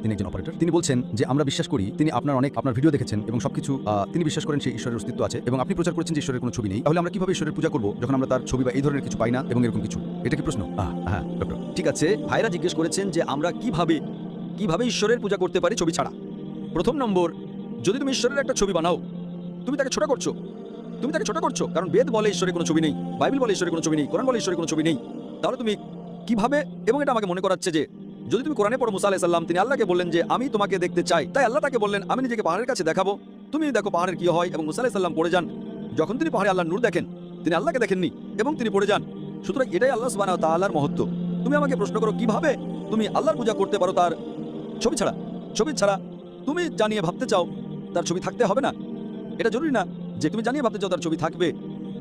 তিনি একজন অপারেটর। তিনি বলছেন যে আমরা বিশ্বাস করি, তিনি আপনার ভিডিও দেখেছেন এবং সবকিছু তিনি বিশ্বাস করেন সেই ঈশ্বরের অস্তিত্ব আছে এবং আপনি প্রচার করেছেন যে ঈশ্বরের কোনো ছবি নেই। তাহলে আমরা কিভাবে ঈশ্বরের পূজা করব যখন আমরা তার ছবি বা এই ধরনের কিছু পাই না এবং এরকম কিছু? এটা কি প্রশ্ন? হ্যাঁ ডক্টর। ঠিক আছে, ভাইরা জিজ্ঞেস করেছেন যে আমরা কিভাবে ঈশ্বরের পূজা করতে পারি ছবি ছাড়া। প্রথম নম্বর, যদি তুমি ঈশ্বরের একটা ছবি বানাও, তুমি তাকে ছোট করছো, কারণ বেদ বলে ঈশ্বরের কোনো ছবি নেই, বাইবেল বলে ঈশ্বরের কোনো ছবি নেই, কোরআন বলে ঈশ্বরের কোনো ছবি নেই। তাহলে তুমি কিভাবে? এবং এটা আমাকে মনে করাচ্ছে যে যদি তুমি কোরআনে পড়ো, মুসা আলাইহিস সালাম তিনি আল্লাহকে বললেন যে আমি তোমাকে দেখতে চাই, তাই আল্লাহ তাকে বললেন আমি নিজেকে পাহাড়ের কাছে দেখাবো, তুমি দেখো পাহাড়ের কি হয়। এবং মুসা আলাইহিস সালাম পড়ে যান। যখন তিনি পাহাড়ে আল্লাহর নূর দেখেন, তিনি আল্লাহকে দেখেননি এবং তিনি পড়ে যান। সুতরাং এটাই আল্লাহ সুবহানাহু ওয়া তাআলার মহত্ব। তুমি আমাকে প্রশ্ন করো কিভাবে তুমি আল্লাহর পূজা করতে পারো তার ছবি ছাড়া? তুমি জানিয়ে ভাবতে চাও তার ছবি থাকতে হবে না, এটা জরুরি না যে তুমি জানিয়ে ভাবতে চাও তার ছবি থাকবে,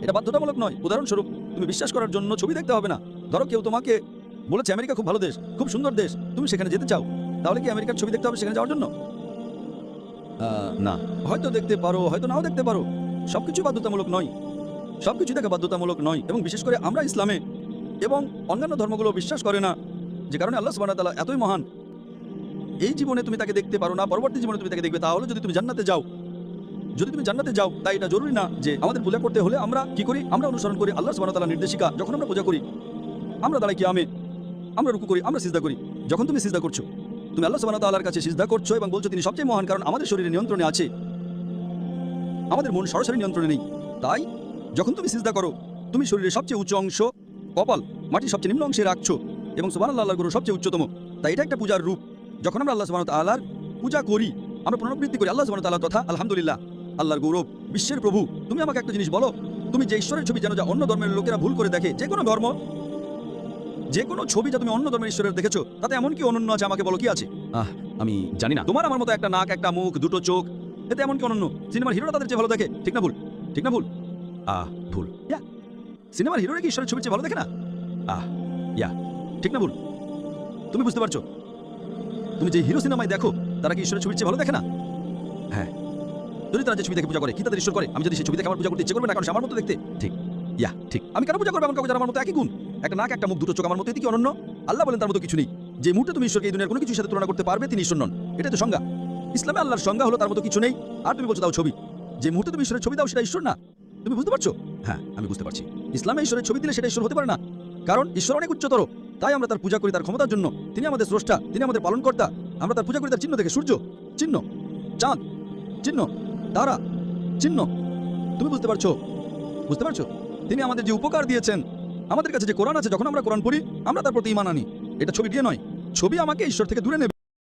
এটা বাধ্যতামূলক নয়। উদাহরণস্বরূপ, তুমি বিশ্বাস করার জন্য ছবি দেখতে হবে না। ধরো কেউ তোমাকে বলেছে আমেরিকা খুব ভালো দেশ, খুব সুন্দর দেশ, তুমি সেখানে যেতে চাও, তাহলে কি আমেরিকার ছবি দেখতে হবে সেখানে যাওয়ার জন্য? না, হয়তো দেখতে পারো, হয়তো নাও দেখতে পারো। সবকিছু বাধ্যতামূলক নয়, সবকিছু দেখা বাধ্যতামূলক নয়। এবং বিশেষ করে আমরা ইসলামে এবং অন্যান্য ধর্মগুলো বিশ্বাস করে না, যে কারণে আল্লাহ সুবহানাহু ওয়া তাআলা এতই মহান। এই জীবনে তুমি তাকে দেখতে পারো না, পরবর্তী জীবনে তুমি তাকে দেখবে। তাহলে যদি তুমি জান্নাতে যাও, তাই এটা জরুরি না যে আমাদের পূজা করতে হলে আমরা কি করি? আমরা অনুসরণ করি আল্লাহ সুবহানাহু ওয়া তাআলার নির্দেশিকা। যখন আমরা পূজা করি, আমরা দাঁড়াই কিয়ামে, আমরা রুকু করি, আমরা সিজদা করি। যখন তুমি সিজদা করছো, তুমি আল্লাহ সুবহানাহু ওয়া তাআলার কাছে সিজদা করছো এবং বলছো তিনি সবচেয়ে মহান, কারণ আমাদের শরীরে নিয়ন্ত্রণে আছে, আমাদের মন সরাসরি নিয়ন্ত্রণে নেই। তাই যখন তুমি সিজদা করো, তুমি শরীরের সবচেয়ে উচ্চ অংশ কপাল মাটির সবচেয়ে নিম্ন অংশে রাখছো এবং সুবহানাল্লাহ, আল্লাহর গুরু সবচেয়ে উচ্চতম। তাই এটা একটা পূজার রূপ। যখন আমরা আল্লাহ সুবহানাহু ওয়া তাআলার পূজা করি, আমরা পুনরাবৃত্তি করি আল্লাহ সুবহানাহু ওয়া তাআলা তথা আলহামদুলিল্লাহ, আল্লাহর গৌরব, বিশ্বের প্রভু। তুমি আমাকে একটা জিনিস বলো, তুমি যে ঈশ্বরের ছবি জানো যা অন্য ধর্মের লোকেরা ভুল করে দেখে, যে কোনো ধর্ম, যে কোনো ছবি যা তুমি অন্য ধর্মের ঈশ্বরের দেখেছো, তাতে এমন কি অনন্য আছে? আমাকে বলো কি আছে? আমি জানি না। তোমার আমার মতো একটা নাক, একটা মুখ, দুটো চোখ, এতে এমন কি অনন্য? সিনেমার হিরোরা তাদের চেয়ে ভালো দেখে, ঠিক না ভুল? ভুল। সিনেমার হিরোরা কি ঈশ্বরের ছবির চেয়ে ভালো দেখে না? ঠিক না ভুল? তুমি বুঝতে পারছো? তুমি যে হিরো সিনেমায় দেখো, তারা কি ঈশ্বরের ছবির চেয়ে ভালো দেখে না? হ্যাঁ। যদি তারা যে ছবি দেখে পূজা করে, কি তাদের ঈশ্বর করে? আমি যদি সেই ছবি দেখে আমার পূজা করতে ইচ্ছে করবে না, কারণ সে আমার মতো দেখতে। ঠিক। আমি কেন পূজা করবো এমন কাউকে যারা আমার মতো একই গুণ? একটা নাক, একটা মুখ, দুটো চোখ আমার মতো, এতে কি অনন্য? আল্লাহ বলেন তার মতো কিছু নেই। যে মুহূর্তে তুমি ঈশ্বরকে এই দুনিয়ার কোনো কিছুর সাথে তুলনা করতে পারবে, তিনি ঈশ্বর নন। এটাই তো সংজ্ঞা। ইসলামে আল্লাহর সংজ্ঞা হলো তার মতো কিছু নেই, আর তুমি বলছো দাও ছবি। যে মুহূর্তে তুমি ঈশ্বরের ছবি দাও, সেটা ঈশ্বর না। তুমি বুঝতে পারছো? হ্যাঁ, আমি বুঝতে পারছি। ইসলামে ঈশ্বরের ছবি দিলে সেটা ঈশ্বর হতে পারে না, কারণ ঈশ্বর অনেক উচ্চতর। তাই আমরা তার পূজা করি তার ক্ষমতার জন্য। তিনি আমাদের স্রষ্টা, তিনি আমাদের পালনকর্তা। আমরা তার পূজা করি তার চিহ্ন দেখে, সূর্য চিহ্ন, চাঁদ চিহ্ন, তারা চিহ্ন। তুমি বুঝতে পারছো? তিনি আমাদের যে উপকার দিয়েছেন, আমাদের কাছে যে কোরআন আছে, যখন আমরা কোরআন পড়ি, আমরা তার প্রতি ঈমান আনি। এটা ছবি দিয়ে নয়। ছবি আমাকে ঈশ্বর থেকে দূরে নেবে।